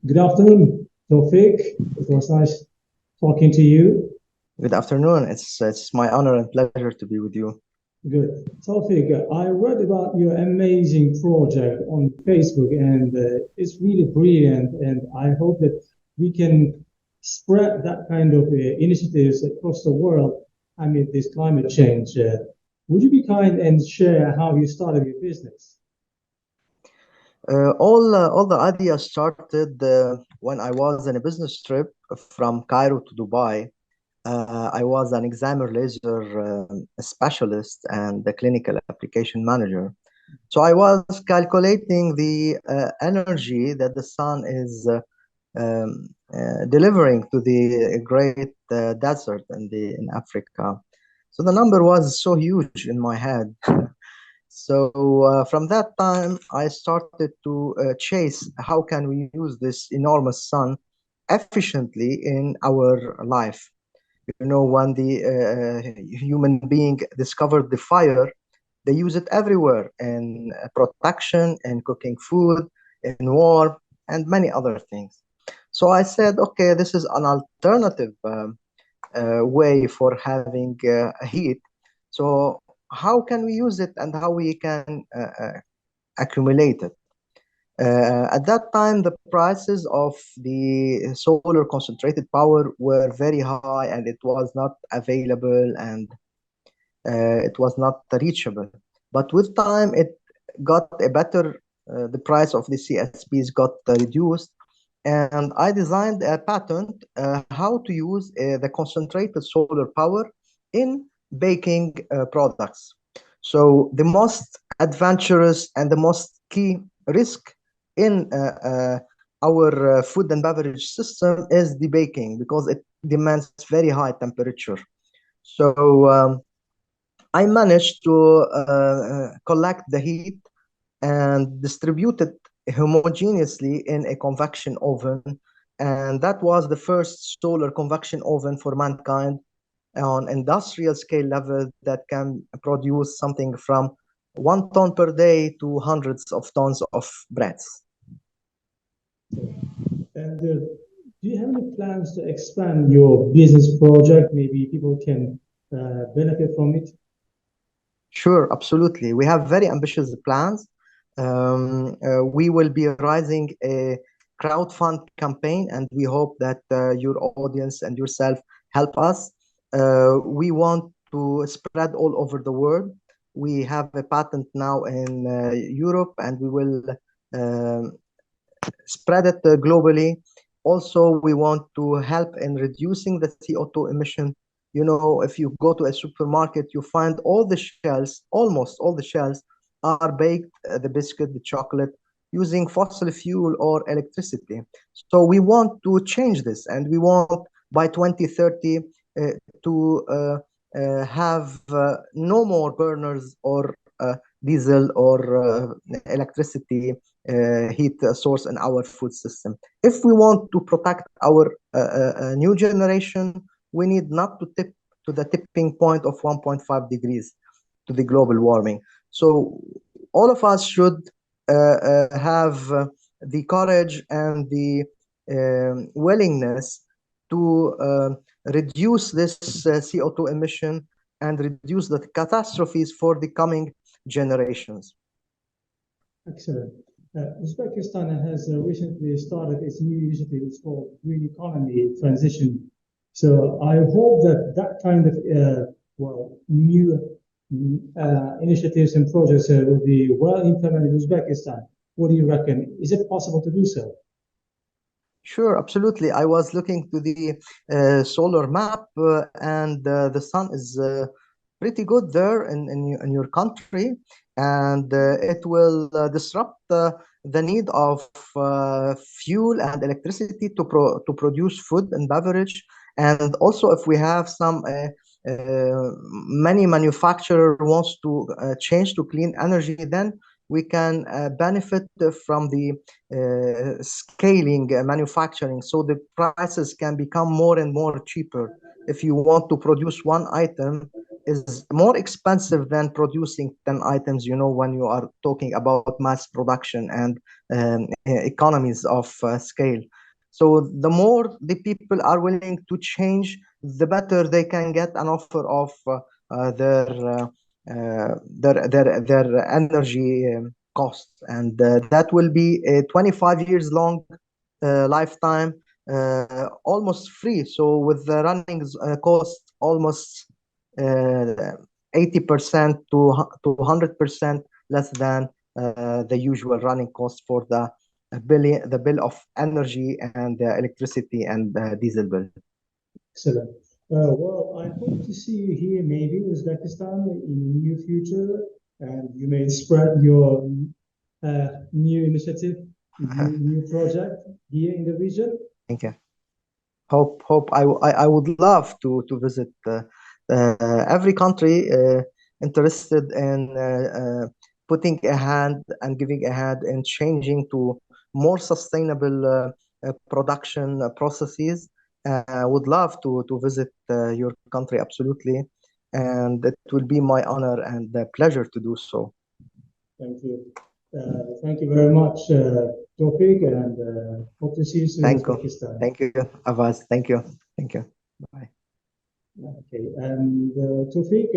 Good afternoon, Toufic. It was nice talking to you. Good afternoon. It's my honor and pleasure to be with you. Good. Toufic, I read about your amazing project on Facebook and it's really brilliant. And I hope that we can spread that kind of initiatives across the world amid this climate change. Would you be kind and share how you started your business? All the ideas started when I was on a business trip from Cairo to Dubai. I was an examiner laser specialist and the clinical application manager. So I was calculating the energy that the sun is delivering to the great desert in Africa. So the number was so huge in my head. So from that time, I started to chase how can we use this enormous sun efficiently in our life. You know, when the human being discovered the fire, they use it everywhere in protection, in cooking food, in war, and many other things. So I said, okay, this is an alternative way for having heat. So how can we use it and how we can accumulate it? At that time, the prices of the solar concentrated power were very high and it was not available and it was not reachable. But with time, it got a better, the price of the CSPs got reduced. And I designed a patent how to use the concentrated solar power in baking products. So the most adventurous and the most key risk in our food and beverage system is the baking because it demands very high temperature. So I managed to collect the heat and distribute it homogeneously in a convection oven. And that was the first solar convection oven for mankind on industrial scale level that can produce something from 1 ton per day to hundreds of tons of breads. And do you have any plans to expand your business project? Maybe people can benefit from it. Sure, absolutely. We have very ambitious plans. We will be rising a crowdfund campaign, and we hope that your audience and yourself help us. We want to spread all over the world. We have a patent now in Europe, and we will um, spread it globally. Also, we want to help in reducing the CO2 emission. You know, if you go to a supermarket, you find all the shells, almost all the shells are baked, the biscuit, the chocolate, using fossil fuel or electricity. So we want to change this, and we want by 2030 to have no more burners or diesel or electricity heat source in our food system. If we want to protect our new generation, we need not to tip to the tipping point of 1.5 degrees to the global warming. So all of us should have the courage and the willingness to reduce this CO2 emission and reduce the catastrophes for the coming generations. Excellent. Uzbekistan has recently started its new initiative. It's called Green Economy Transition. So I hope that that kind of new initiatives and projects will be well implemented in Uzbekistan. What do you reckon? Is it possible to do so? Sure, absolutely. I was looking to the solar map, and the sun is pretty good there in your country, and it will disrupt the need of fuel and electricity to produce food and beverage. And also, if we have some many manufacturer wants to change to clean energy, then we can benefit from the scaling manufacturing, so the prices can become more and more cheaper. If you want to produce one item, is more expensive than producing 10 items, when you are talking about mass production and economies of scale. So the more the people are willing to change, the better they can get an offer of their energy cost, and that will be a 25 years long lifetime, almost free. So with the running cost almost 80% to 100% less than the usual running cost for the bill of energy and electricity and diesel bill. Excellent. Well, I hope to see you here, maybe in Uzbekistan in the near future, and you may spread your new initiative, new project here in the region. Thank you. Hope I would love to visit every country interested in putting a hand and giving a hand in changing to more sustainable production processes. Would love to visit your country, absolutely, and it will be my honor and pleasure to do so. Thank you. Thank you very much, Toufic, and hope to see you soon in Uzbekistan. Thank you, Avaz. Thank you. Bye. Okay, and Toufic,